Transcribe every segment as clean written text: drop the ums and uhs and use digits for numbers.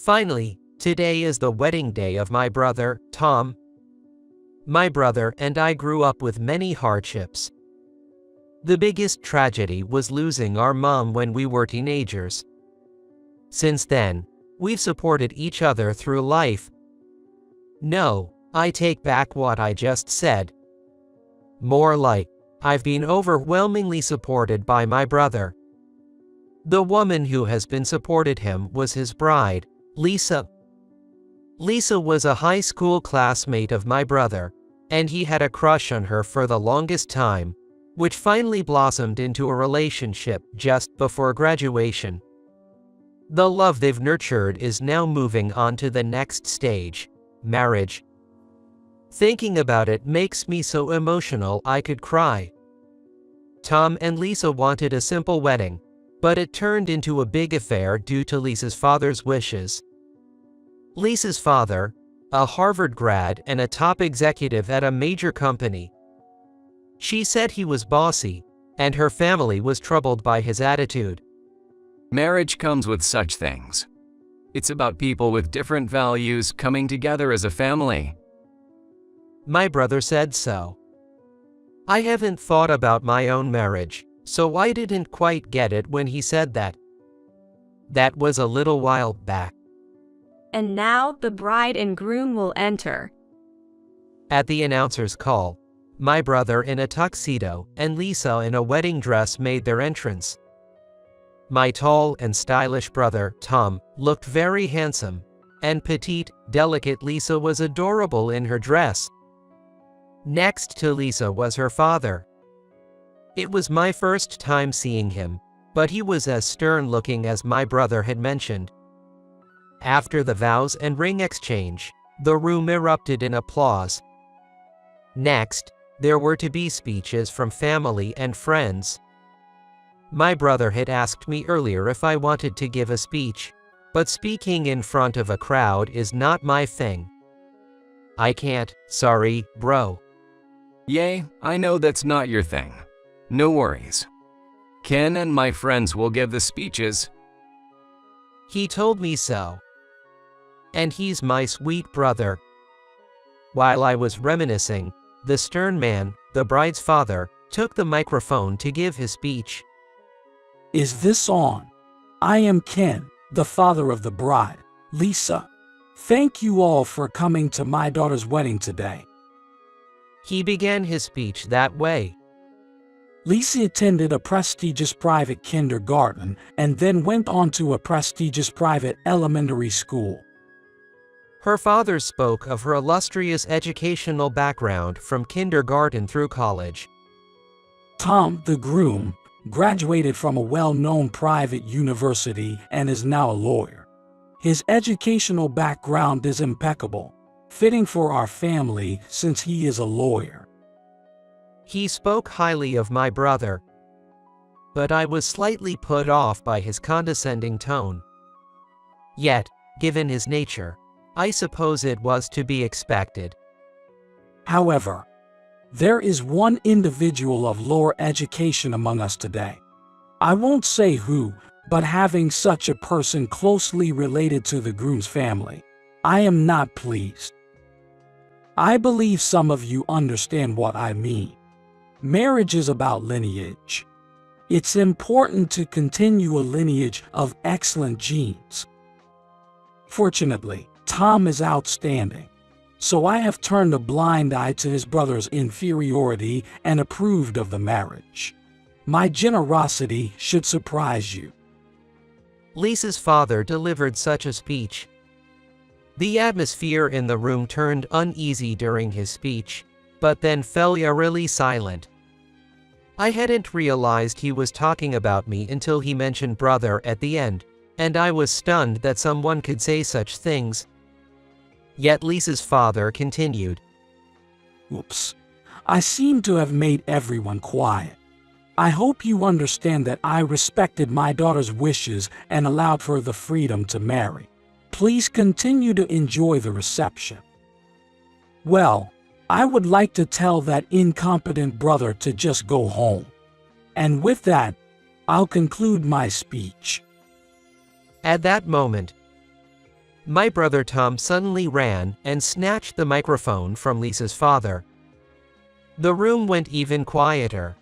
Finally, today is the wedding day of my brother, Tom. My brother and I grew up with many hardships. The biggest tragedy was losing our mom when we were teenagers. Since then, we've supported each other through life. No, I take back what I just said. More like, I've been overwhelmingly supported by my brother. The woman who has been supported him was his bride, Lisa. Lisa was a high school classmate of my brother, and he had a crush on her for the longest time, which finally blossomed into a relationship just before graduation. The love they've nurtured is now moving on to the next stage, marriage. Thinking about it makes me so emotional I could cry. Tom and Lisa wanted a simple wedding, but it turned into a big affair due to Lisa's father's wishes. Lisa's father, a Harvard grad and a top executive at a major company. She said he was bossy, and her family was troubled by his attitude. Marriage comes with such things. It's about people with different values coming together as a family. My brother said so. I haven't thought about my own marriage, so I didn't quite get it when he said that. That was a little while back. And now the bride and groom will enter. At the announcer's call, my brother in a tuxedo and Lisa in a wedding dress made their entrance. My tall and stylish brother, Tom, looked very handsome, and petite, delicate Lisa was adorable in her dress. Next to Lisa was her father. It was my first time seeing him, but he was as stern-looking as my brother had mentioned. After the vows and ring exchange, the room erupted in applause. Next, there were to be speeches from family and friends. My brother had asked me earlier if I wanted to give a speech, but speaking in front of a crowd is not my thing. I can't, sorry, bro. Yay, I know that's not your thing. No worries. Ken and my friends will give the speeches. He told me so. And he's my sweet brother. While I was reminiscing, the stern man, the bride's father, took the microphone to give his speech. Is this on? I am Ken, the father of the bride, Lisa. Thank you all for coming to my daughter's wedding today. He began his speech that way. Lisa attended a prestigious private kindergarten and then went on to a prestigious private elementary school. Her father spoke of her illustrious educational background from kindergarten through college. Tom, the groom, graduated from a well-known private university and is now a lawyer. His educational background is impeccable, fitting for our family since he is a lawyer. He spoke highly of my brother, but I was slightly put off by his condescending tone. Yet, given his nature, I suppose it was to be expected. However, there is one individual of lower education among us today. I won't say who, but having such a person closely related to the groom's family, I am not pleased. I believe some of you understand what I mean. Marriage is about lineage. It's important to continue a lineage of excellent genes. Fortunately, Tom is outstanding, so I have turned a blind eye to his brother's inferiority and approved of the marriage. My generosity should surprise you. Lisa's father delivered such a speech. The atmosphere in the room turned uneasy during his speech, but then fell eerily silent. I hadn't realized he was talking about me until he mentioned brother at the end, and I was stunned that someone could say such things. Yet Lisa's father continued. Oops. I seem to have made everyone quiet. I hope you understand that I respected my daughter's wishes and allowed for the freedom to marry. Please continue to enjoy the reception. Well, I would like to tell that incompetent brother to just go home. And with that, I'll conclude my speech. At that moment, My brother Tom suddenly ran and snatched the microphone from Lisa's father. The room went even quieter.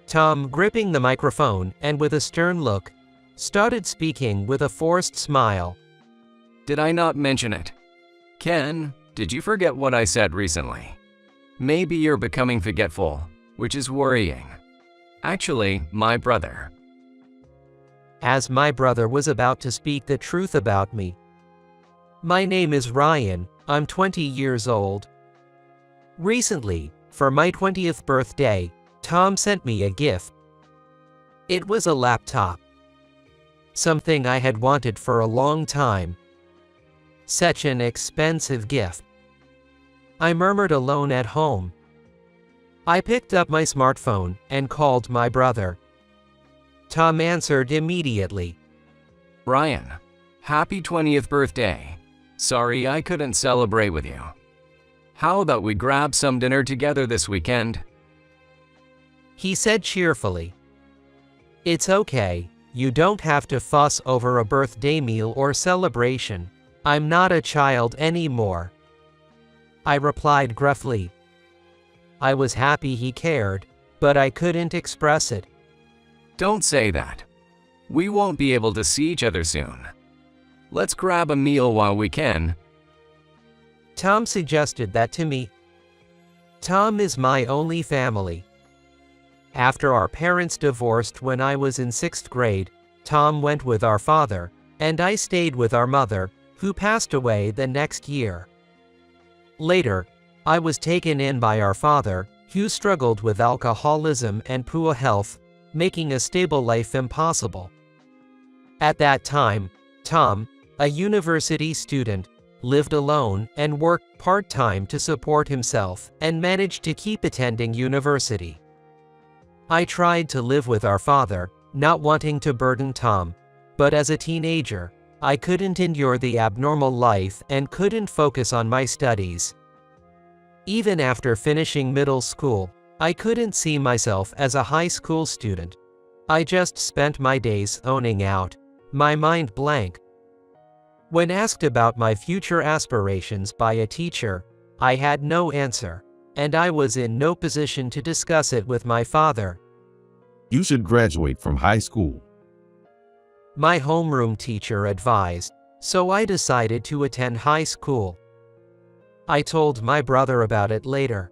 Tom, gripping the microphone and with a stern look, started speaking with a forced smile. Did I not mention it? Ken, did you forget what I said recently? Maybe you're becoming forgetful, which is worrying. Actually, my brother. As my brother was about to speak the truth about me. My name is Ryan, I'm 20 years old. Recently, for my 20th birthday, Tom sent me a gift. It was a laptop. Something I had wanted for a long time. Such an expensive gift. I murmured alone at home. I picked up my smartphone and called my brother. Tom answered immediately. Ryan, happy 20th birthday. Sorry I couldn't celebrate with you. How about we grab some dinner together this weekend? He said cheerfully. It's okay, you don't have to fuss over a birthday meal or celebration. I'm not a child anymore. I replied gruffly. I was happy he cared, but I couldn't express it. Don't say that. We won't be able to see each other soon. Let's grab a meal while we can. Tom suggested that to me. Tom is my only family. After our parents divorced when I was in 6th grade, Tom went with our father, and I stayed with our mother, who passed away the next year. Later, I was taken in by our father, who struggled with alcoholism and poor health, making a stable life impossible. At that time, Tom, a university student, lived alone and worked part-time to support himself and managed to keep attending university. I tried to live with our father, not wanting to burden Tom, but as a teenager, I couldn't endure the abnormal life and couldn't focus on my studies. Even after finishing middle school, I couldn't see myself as a high school student. I just spent my days zoning out, my mind blank. When asked about my future aspirations by a teacher, I had no answer, and I was in no position to discuss it with my father. You should graduate from high school. My homeroom teacher advised, so I decided to attend high school. I told my brother about it later.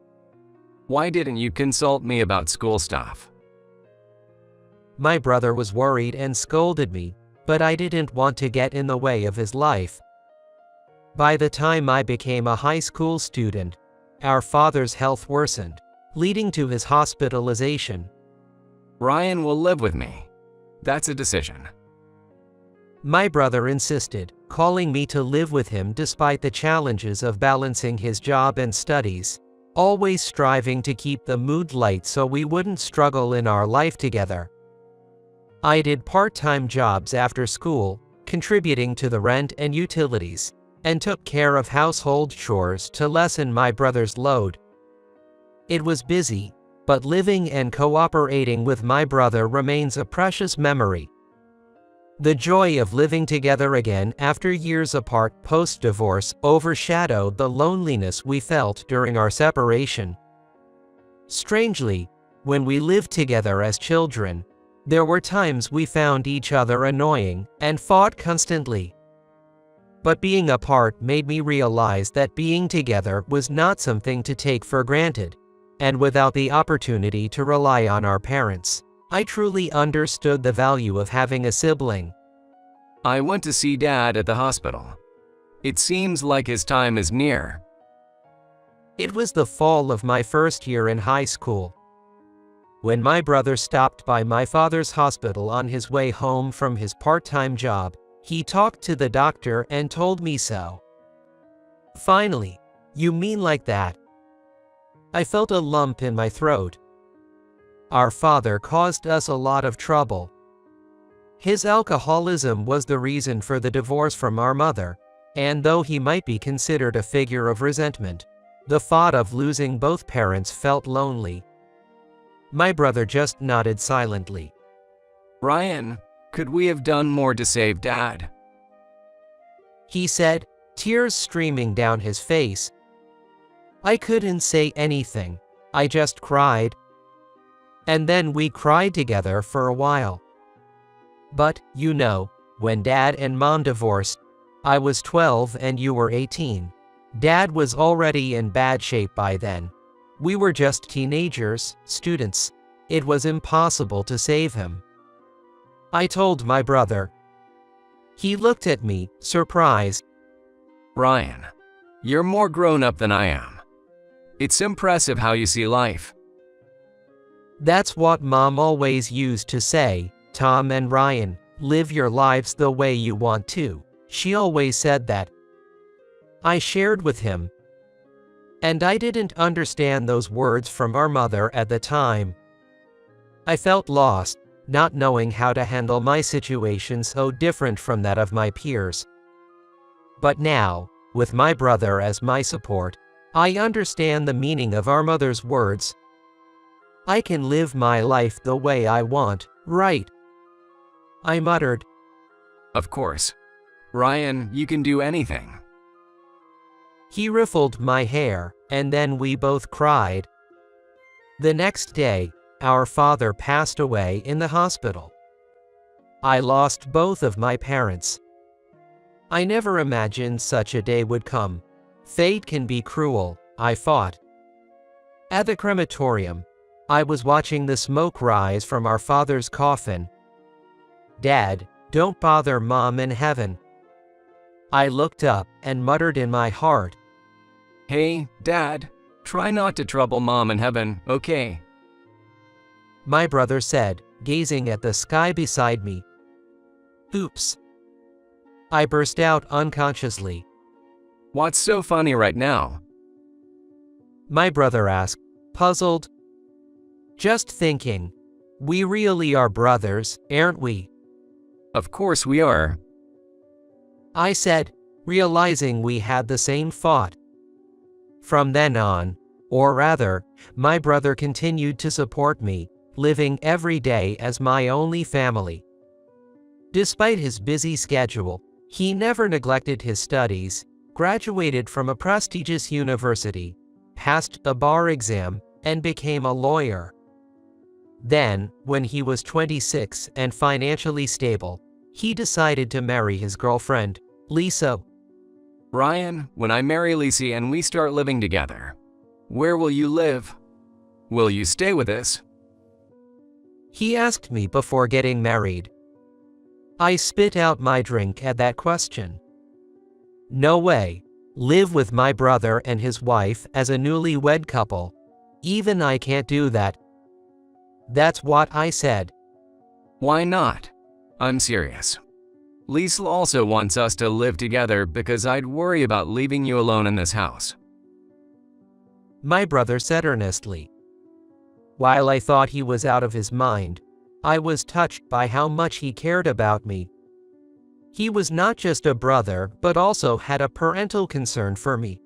Why didn't you consult me about school stuff? My brother was worried and scolded me, but I didn't want to get in the way of his life. By the time I became a high school student, our father's health worsened, leading to his hospitalization. Ryan will live with me. That's a decision. My brother insisted, calling me to live with him despite the challenges of balancing his job and studies, always striving to keep the mood light so we wouldn't struggle in our life together. I did part-time jobs after school, contributing to the rent and utilities, and took care of household chores to lessen my brother's load. It was busy, but living and cooperating with my brother remains a precious memory. The joy of living together again after years apart post-divorce overshadowed the loneliness we felt during our separation. Strangely, when we lived together as children, there were times we found each other annoying and fought constantly. But being apart made me realize that being together was not something to take for granted, and without the opportunity to rely on our parents, I truly understood the value of having a sibling. I went to see Dad at the hospital. It seems like his time is near. It was the fall of my first year in high school. When my brother stopped by my father's hospital on his way home from his part-time job, he talked to the doctor and told me so. Finally, you mean like that? I felt a lump in my throat. Our father caused us a lot of trouble. His alcoholism was the reason for the divorce from our mother, and though he might be considered a figure of resentment, the thought of losing both parents felt lonely. My brother just nodded silently. Ryan, could we have done more to save Dad? he said, tears streaming down his face. I couldn't say anything. I just cried. And then we cried together for a while. But, you know, when Dad and Mom divorced, I was 12 and you were 18. Dad was already in bad shape by then. We were just teenagers, students. It was impossible to save him. I told my brother. He looked at me, surprised. Ryan, you're more grown up than I am. It's impressive how you see life. That's what Mom always used to say, Tom and Ryan, live your lives the way you want to. She always said that. I shared with him. And I didn't understand those words from our mother at the time. I felt lost, not knowing how to handle my situation so different from that of my peers. But now, with my brother as my support, I understand the meaning of our mother's words. I can live my life the way I want, right? I muttered. Of course. Ryan, you can do anything. He ruffled my hair, and then we both cried. The next day, our father passed away in the hospital. I lost both of my parents. I never imagined such a day would come. Fate can be cruel, I thought. At the crematorium, I was watching the smoke rise from our father's coffin. Dad, don't bother Mom in heaven. I looked up and muttered in my heart. Hey, Dad, try not to trouble Mom in heaven, okay? My brother said, gazing at the sky beside me. Oops. I burst out unconsciously. What's so funny right now? My brother asked, puzzled. Just thinking. We really are brothers, aren't we? Of course we are. I said, realizing we had the same thought. From then on, or rather, my brother continued to support me, living every day as my only family. Despite his busy schedule, he never neglected his studies, graduated from a prestigious university, passed a bar exam, and became a lawyer. Then, when he was 26 and financially stable, he decided to marry his girlfriend, Lisa. Ryan, when I marry Lisa and we start living together, where will you live? Will you stay with us? He asked me before getting married. I spit out my drink at that question. No way. Live with my brother and his wife as a newlywed couple. Even I can't do that. That's what I said. Why not? I'm serious. Lisa also wants us to live together because I'd worry about leaving you alone in this house. My brother said earnestly. While I thought he was out of his mind, I was touched by how much he cared about me. He was not just a brother but also had a parental concern for me.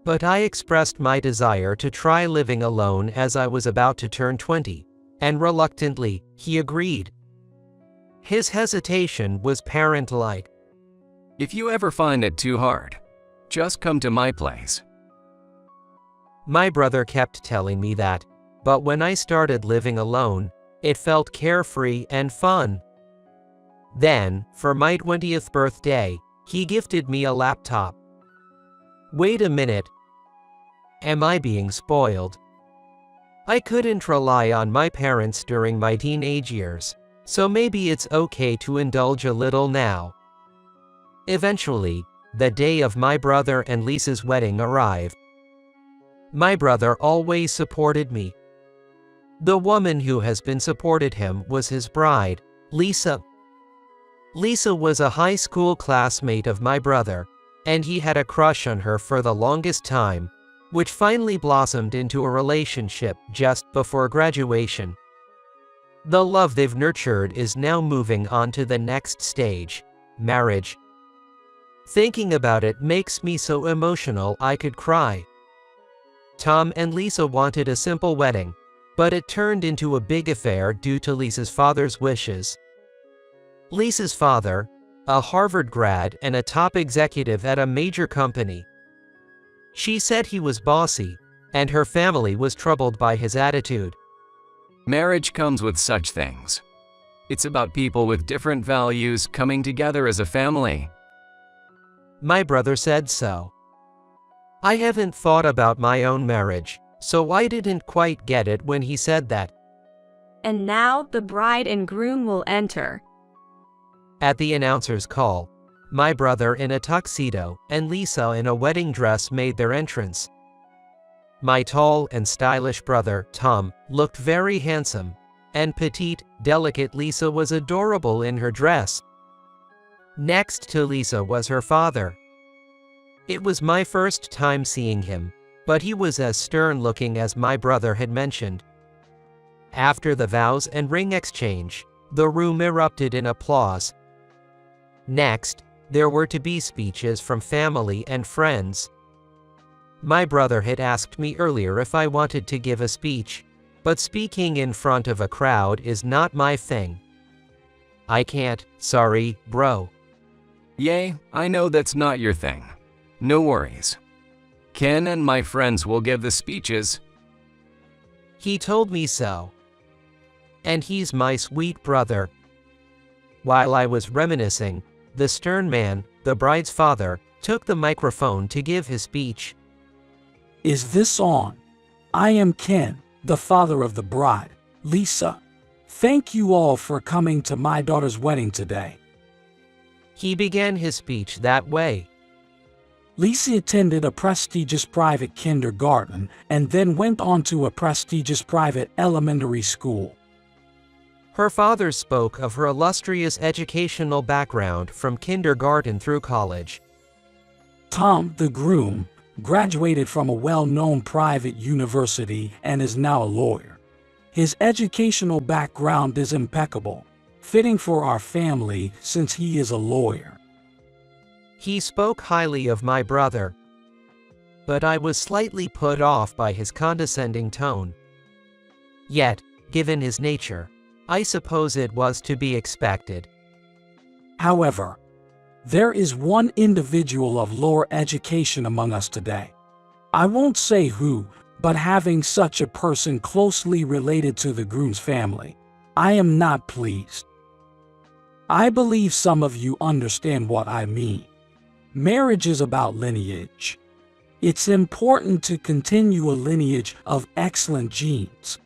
But I expressed my desire to try living alone as I was about to turn 20, and reluctantly, he agreed. His hesitation was parent-like. If you ever find it too hard, just come to my place. My brother kept telling me that, but when I started living alone, it felt carefree and fun. Then, for my 20th birthday, he gifted me a laptop. Wait a minute. Am I being spoiled? I couldn't rely on my parents during my teenage years, so maybe it's okay to indulge a little now. Eventually, the day of my brother and Lisa's wedding arrived. My brother always supported me. The woman who has been supported him was his bride, Lisa. Lisa was a high school classmate of my brother, and he had a crush on her for the longest time, which finally blossomed into a relationship just before graduation. The love they've nurtured is now moving on to the next stage, marriage. Thinking about it makes me so emotional I could cry. Tom and Lisa wanted a simple wedding, but it turned into a big affair due to Lisa's father's wishes. Lisa's father, a Harvard grad and a top executive at a major company. She said he was bossy, and her family was troubled by his attitude. Marriage comes with such things. It's about people with different values coming together as a family. My brother said so. I haven't thought about my own marriage, so I didn't quite get it when he said that. And now the bride and groom will enter. At the announcer's call, my brother in a tuxedo and Lisa in a wedding dress made their entrance. My tall and stylish brother, Tom, looked very handsome, and petite, delicate Lisa was adorable in her dress. Next to Lisa was her father. It was my first time seeing him, but he was as stern-looking as my brother had mentioned. After the vows and ring exchange, the room erupted in applause. Next, there were to be speeches from family and friends. My brother had asked me earlier if I wanted to give a speech, but speaking in front of a crowd is not my thing. I can't, sorry, bro. Yay, I know that's not your thing. No worries. Ken and my friends will give the speeches. He told me so. And he's my sweet brother. While I was reminiscing, the stern man, the bride's father, took the microphone to give his speech. Is this on? I am Ken, the father of the bride, Lisa. Thank you all for coming to my daughter's wedding today. He began his speech that way. Lisa attended a prestigious private kindergarten and then went on to a prestigious private elementary school. Her father spoke of her illustrious educational background from kindergarten through college. Tom, the groom, graduated from a well-known private university and is now a lawyer. His educational background is impeccable, fitting for our family since he is a lawyer. He spoke highly of my brother, but I was slightly put off by his condescending tone. Yet, given his nature, I suppose it was to be expected. However, there is one individual of lower education among us today. I won't say who, but having such a person closely related to the groom's family, I am not pleased. I believe some of you understand what I mean. Marriage is about lineage. It's important to continue a lineage of excellent genes.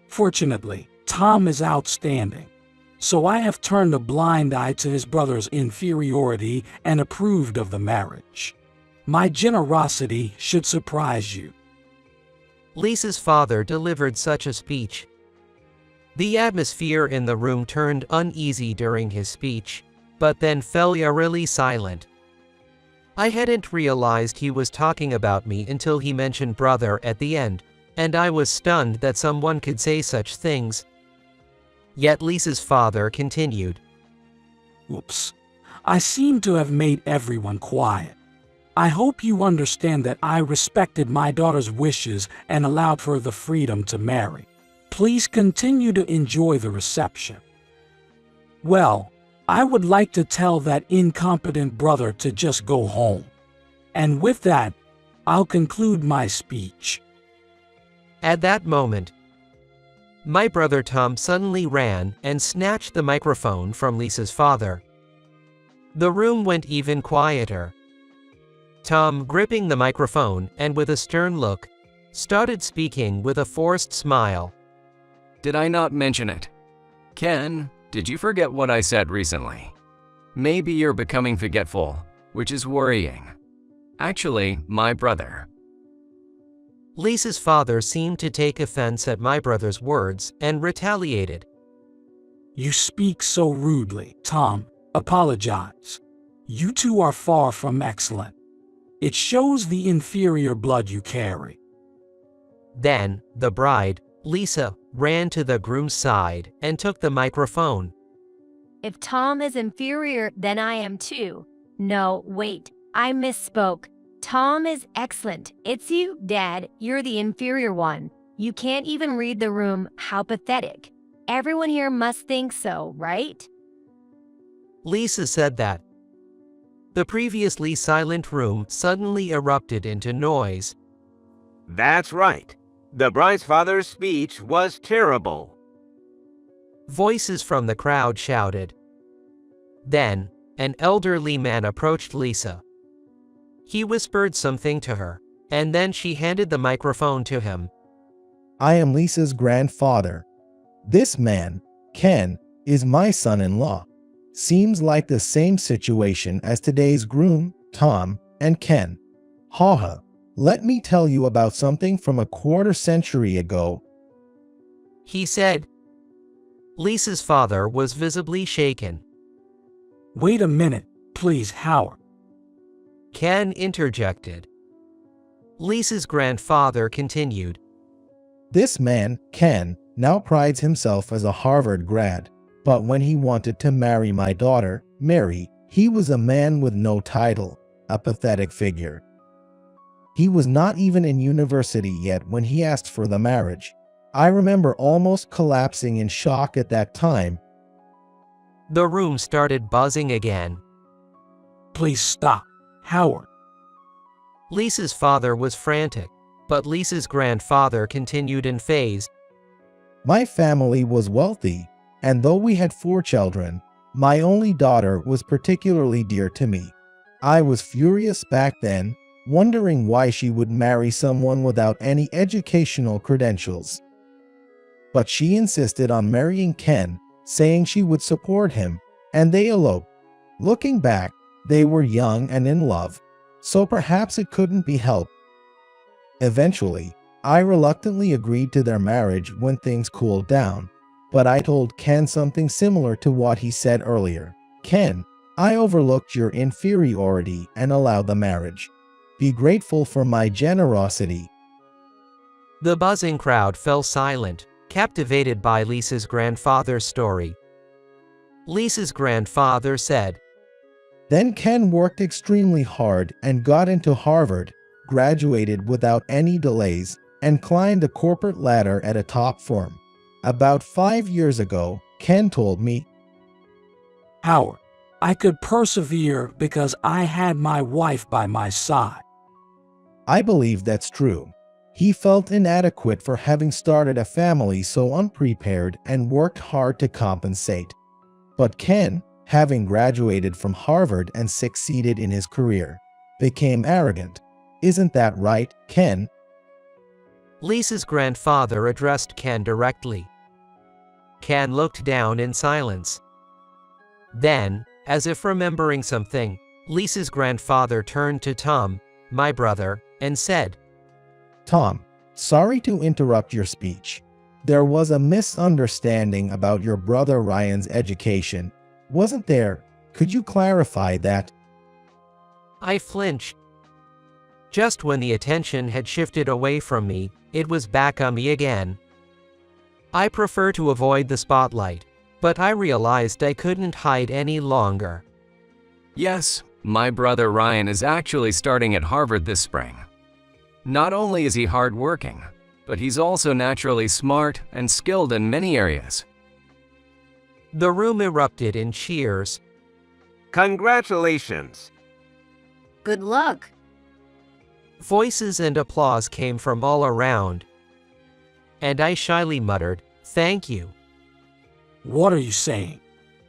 Fortunately, Tom is outstanding, so I have turned a blind eye to his brother's inferiority and approved of the marriage. My generosity should surprise you. Lisa's father delivered such a speech. The atmosphere in the room turned uneasy during his speech, but then fell eerily silent. I hadn't realized he was talking about me until he mentioned brother at the end, and I was stunned that someone could say such things. Yet Lisa's father continued. Oops. I seem to have made everyone quiet. I hope you understand that I respected my daughter's wishes and allowed her the freedom to marry. Please continue to enjoy the reception. Well, I would like to tell that incompetent brother to just go home. And with that, I'll conclude my speech. At that moment, my brother Tom suddenly ran and snatched the microphone from Lisa's father. The room went even quieter. Tom, gripping the microphone and with a stern look, started speaking with a forced smile. Did I not mention it? Ken, did you forget what I said recently? Maybe you're becoming forgetful, which is worrying. Actually, my brother. Lisa's father seemed to take offense at my brother's words and retaliated. You speak so rudely, Tom. Apologize. You two are far from excellent. It shows the inferior blood you carry. Then, the bride, Lisa, ran to the groom's side and took the microphone. If Tom is inferior, then I am too. No, wait, I misspoke. Tom is excellent. It's you, Dad. You're the inferior one. You can't even read the room. How pathetic. Everyone here must think so, right? Lisa said that. The previously silent room suddenly erupted into noise. That's right. The bride's father's speech was terrible. Voices from the crowd shouted. Then, an elderly man approached Lisa. He whispered something to her, and then she handed the microphone to him. I am Lisa's grandfather. This man, Ken, is my son-in-law. Seems like the same situation as today's groom, Tom, and Ken. Haha, let me tell you about something from a quarter century ago. He said. Lisa's father was visibly shaken. Wait a minute, please, Howard. Ken interjected. Lisa's grandfather continued. This man, Ken, now prides himself as a Harvard grad, but when he wanted to marry my daughter, Mary, he was a man with no title, a pathetic figure. He was not even in university yet when he asked for the marriage. I remember almost collapsing in shock at that time. The room started buzzing again. Please stop, Howard. Lisa's father was frantic, but Lisa's grandfather continued in phase. My family was wealthy, and though we had 4 children, my only daughter was particularly dear to me. I was furious back then, wondering why she would marry someone without any educational credentials. But she insisted on marrying Ken, saying she would support him, and they eloped. Looking back, they were young and in love, so perhaps it couldn't be helped. Eventually, I reluctantly agreed to their marriage when things cooled down, but I told Ken something similar to what he said earlier. Ken, I overlooked your inferiority and allowed the marriage. Be grateful for my generosity. The buzzing crowd fell silent, captivated by Lisa's grandfather's story. Lisa's grandfather said, Then Ken worked extremely hard and got into Harvard, graduated without any delays, and climbed the corporate ladder at a top firm. About 5 years ago, Ken told me, Howard, I could persevere because I had my wife by my side. I believe that's true. He felt inadequate for having started a family so unprepared and worked hard to compensate. But Ken, having graduated from Harvard and succeeded in his career, became arrogant. Isn't that right, Ken? Lisa's grandfather addressed Ken directly. Ken looked down in silence. Then, as if remembering something, Lisa's grandfather turned to Tom, my brother, and said, Tom, sorry to interrupt your speech. There was a misunderstanding about your brother Ryan's education, wasn't there? Could you clarify that? I flinched. Just when the attention had shifted away from me, it was back on me again. I prefer to avoid the spotlight, but I realized I couldn't hide any longer. Yes, my brother Ryan is actually starting at Harvard this spring. Not only is he hardworking, but he's also naturally smart and skilled in many areas. The room erupted in cheers. Congratulations. Good luck. Voices and applause came from all around. And I shyly muttered, "Thank you." What are you saying?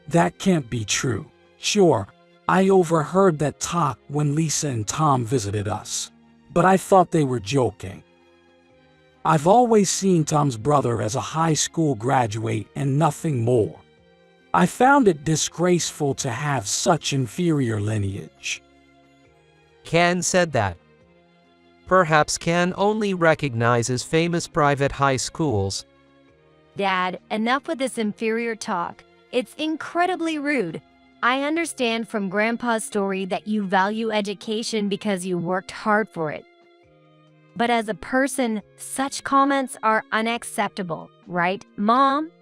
That can't be true. Sure, I overheard that talk when Lisa and Tom visited us, but I thought they were joking. I've always seen Tom's brother as a high school graduate and nothing more. I found it disgraceful to have such inferior lineage. Ken said that. Perhaps Ken only recognizes famous private high schools. Dad, enough with this inferior talk. It's incredibly rude. I understand from Grandpa's story that you value education because you worked hard for it. But as a person, such comments are unacceptable, right, Mom?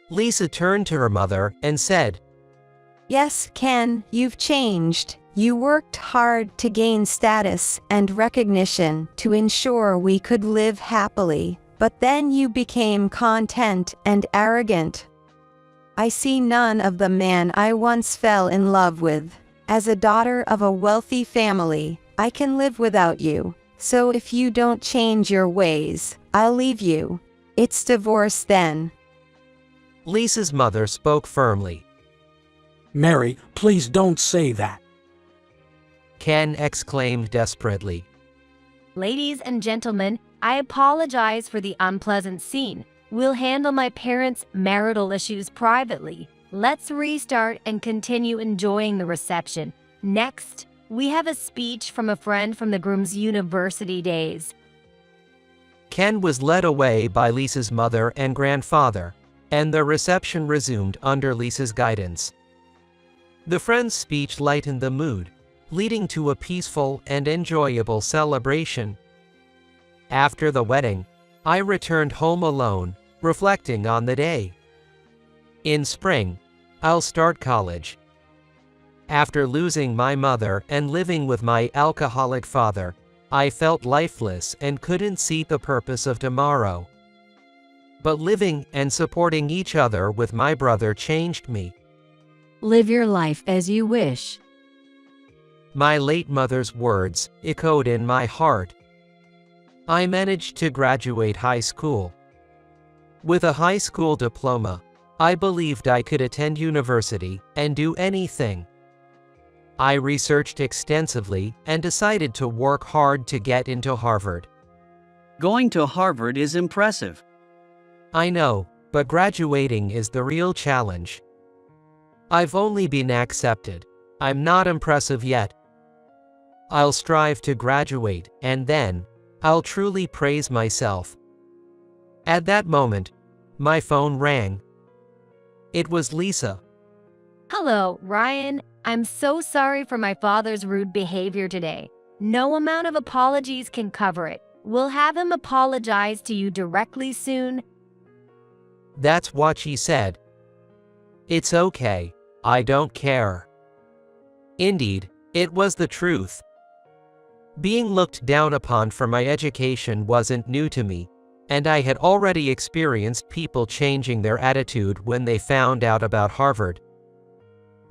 Lisa turned to her mother and said, Yes, Ken, you've changed. You worked hard to gain status and recognition to ensure we could live happily, but then you became content and arrogant. I see none of the man I once fell in love with. As a daughter of a wealthy family, I can live without you. So if you don't change your ways, I'll leave you. It's divorce then. Lisa's mother spoke firmly. Mary, please don't say that. Ken exclaimed desperately. Ladies and gentlemen, I apologize for the unpleasant scene. We'll handle my parents' marital issues privately. Let's restart and continue enjoying the reception. Next, we have a speech from a friend from the groom's university days. Ken was led away by Lisa's mother and grandfather, and the reception resumed under Lisa's guidance. The friend's speech lightened the mood, leading to a peaceful and enjoyable celebration. After the wedding, I returned home alone, reflecting on the day. In spring, I'll start college. After losing my mother and living with my alcoholic father, I felt lifeless and couldn't see the purpose of tomorrow. But living and supporting each other with my brother changed me. Live your life as you wish. My late mother's words echoed in my heart. I managed to graduate high school. With a high school diploma, I believed I could attend university and do anything. I researched extensively and decided to work hard to get into Harvard. Going to Harvard is impressive. I know, but graduating is the real challenge. I've only been accepted. I'm not impressive yet. I'll strive to graduate, and then I'll truly praise myself. At that moment, my phone rang. It was Lisa. Hello, Ryan. I'm so sorry for my father's rude behavior today. No amount of apologies can cover it. We'll have him apologize to you directly soon. That's what she said. It's okay. I don't care. Indeed, it was the truth. Being looked down upon for my education wasn't new to me, and I had already experienced people changing their attitude when they found out about Harvard.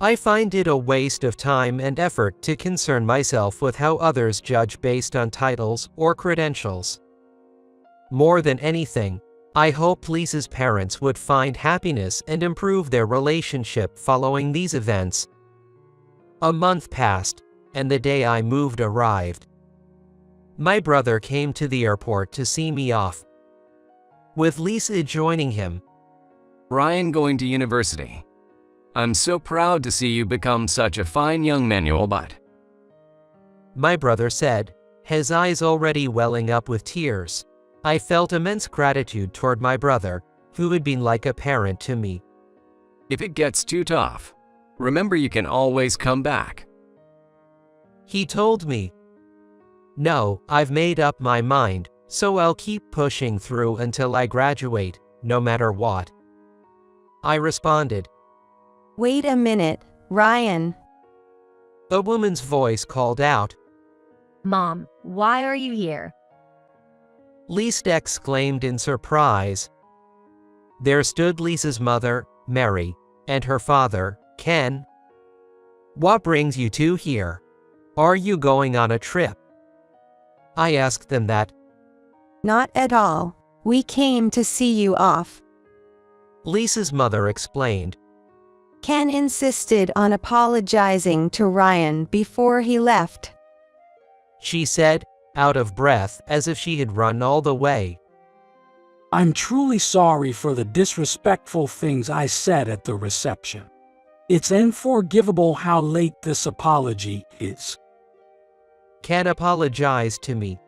I find it a waste of time and effort to concern myself with how others judge based on titles or credentials. More than anything, I hope Lisa's parents would find happiness and improve their relationship following these events. A month passed, and the day I moved arrived. My brother came to the airport to see me off, with Lisa joining him. Ryan going to university. I'm so proud to see you become such a fine young man, but my brother said, his eyes already welling up with tears. I felt immense gratitude toward my brother, who had been like a parent to me. If it gets too tough, remember you can always come back. He told me. No, I've made up my mind, so I'll keep pushing through until I graduate, no matter what. I responded. Wait a minute, Ryan. A woman's voice called out. Mom, why are you here? Lisa exclaimed in surprise. There stood Lisa's mother, Mary, and her father, Ken. What brings you two here? Are you going on a trip? I asked them that. Not at all. We came to see you off. Lisa's mother explained. Ken insisted on apologizing to Ryan before he left. She said, out of breath as if she had run all the way. I'm truly sorry for the disrespectful things I said at the reception. It's unforgivable how late this apology is. Ken apologized to me.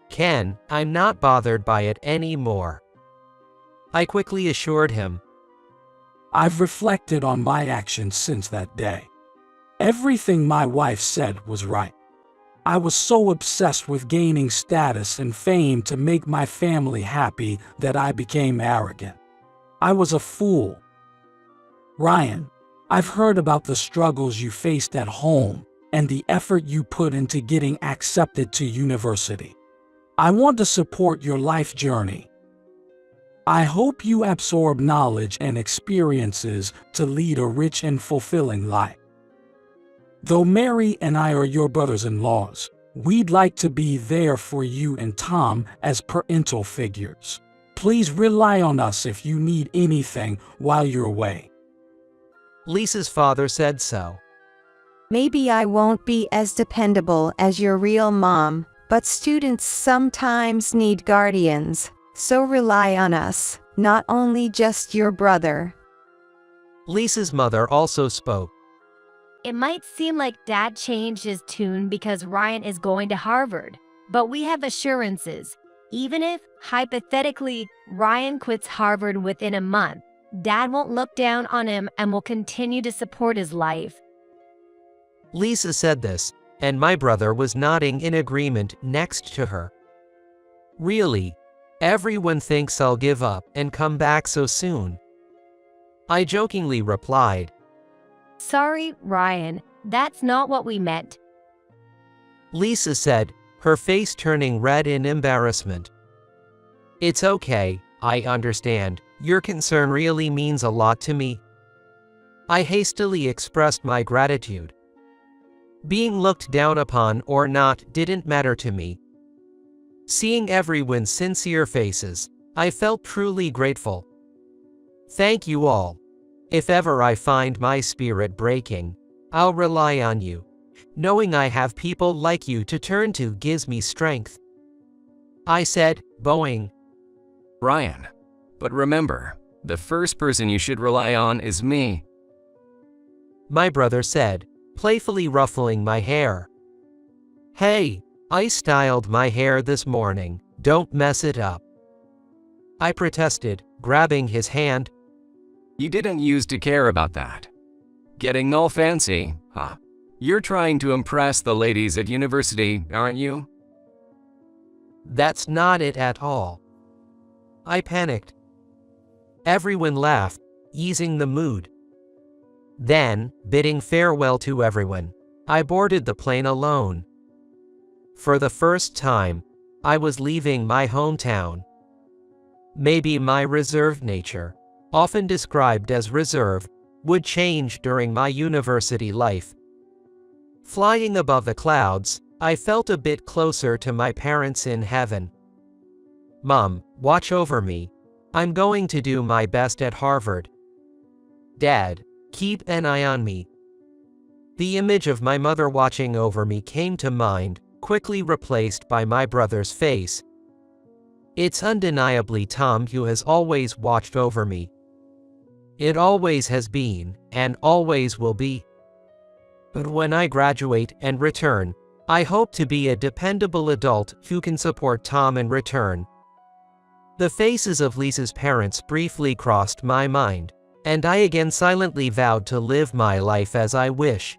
Ken, I'm not bothered by it anymore. I quickly assured him. I've reflected on my actions since that day. Everything my wife said was right. I was so obsessed with gaining status and fame to make my family happy that I became arrogant. I was a fool. Ryan, I've heard about the struggles you faced at home and the effort you put into getting accepted to university. I want to support your life journey. I hope you absorb knowledge and experiences to lead a rich and fulfilling life. Though Mary and I are your brothers-in-laws, we'd like to be there for you and Tom as parental figures. Please rely on us if you need anything while you're away. Lisa's father said so. Maybe I won't be as dependable as your real mom, but students sometimes need guardians, so rely on us, not only just your brother. Lisa's mother also spoke. It might seem like Dad changed his tune because Ryan is going to Harvard, but we have assurances. Even if, hypothetically, Ryan quits Harvard within a month, Dad won't look down on him and will continue to support his life. Lisa said this, and my brother was nodding in agreement next to her. Really? Everyone thinks I'll give up and come back so soon. I jokingly replied. Sorry, Ryan, that's not what we meant. Lisa said, her face turning red in embarrassment. It's okay, I understand. Your concern really means a lot to me. I hastily expressed my gratitude. Being looked down upon or not didn't matter to me. Seeing everyone's sincere faces, I felt truly grateful. Thank you all. If ever I find my spirit breaking, I'll rely on you. Knowing I have people like you to turn to gives me strength. I said, bowing. Ryan, but remember, the first person you should rely on is me. My brother said, playfully ruffling my hair. Hey, I styled my hair this morning, don't mess it up. I protested, grabbing his hand. You didn't used to care about that. Getting all fancy, huh? You're trying to impress the ladies at university, aren't you? That's not it at all. I panicked. Everyone laughed, easing the mood. Then, bidding farewell to everyone, I boarded the plane alone. For the first time, I was leaving my hometown. Maybe my reserved nature, often described as reserved, would change during my university life. Flying above the clouds, I felt a bit closer to my parents in heaven. Mom, watch over me. I'm going to do my best at Harvard. Dad, keep an eye on me. The image of my mother watching over me came to mind, quickly replaced by my brother's face. It's undeniably Tom who has always watched over me. It always has been, and always will be. But when I graduate and return, I hope to be a dependable adult who can support Tom in return. The faces of Lisa's parents briefly crossed my mind, and I again silently vowed to live my life as I wish.